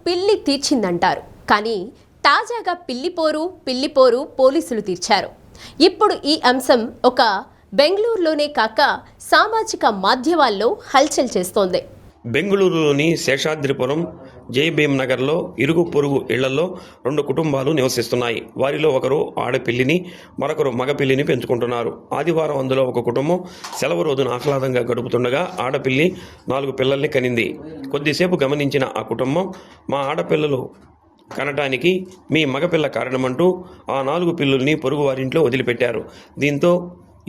పిల్లి తీర్చిందంటారు. కానీ తాజాగా పిల్లిపోరు పోలీసులు తీర్చారు. ఇప్పుడు ఈ అంశం ఒక బెంగళూరులోనే కాక సామాజిక మాధ్యమాల్లో హల్చల్ చేస్తోంది. బెంగళూరులోని శేషాద్రిపురం జైభీమ్ నగర్లో ఇరుగు పొరుగు ఇళ్లలో 2 కుటుంబాలు నివసిస్తున్నాయి. వారిలో ఒకరు ఆడపిల్లిని, మరొకరు మగపిల్లిని పెంచుకుంటున్నారు. ఆదివారం అందులో ఒక కుటుంబం సెలవు రోజున ఆహ్లాదంగా గడుపుతుండగా ఆడపిల్లి 4 పిల్లల్ని కనింది. కొద్దిసేపు గమనించిన ఆ కుటుంబం, మా ఆడపిల్లలు కనటానికి మీ మగపిల్ల కారణమంటూ ఆ 4 పిల్లుల్ని పొరుగు వారింట్లో వదిలిపెట్టారు. దీంతో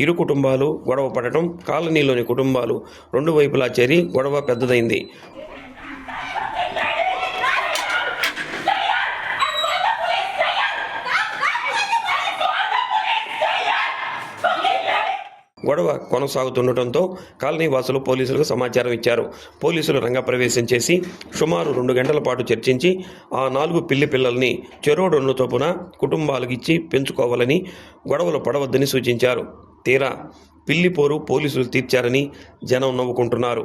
ఇరు కుటుంబాలు గొడవ పడటం, కాలనీలోని కుటుంబాలు 2 వైపులా చేరి గొడవ పెద్దదైంది. గొడవ కొనసాగుతుండటంతో కాలనీ వాసులు పోలీసులకు సమాచారం ఇచ్చారు. పోలీసులు రంగప్రవేశం చేసి సుమారు 2 గంటల పాటు చర్చించి ఆ 4 పిల్లి పిల్లల్ని చెరో 2 చొప్పున కుటుంబాలకు ఇచ్చి పెంచుకోవాలని, గొడవలు పడవద్దని సూచించారు. తీరా పిల్లిపోరు పోలీసులు తీర్చారని జనం నవ్వుకుంటున్నారు.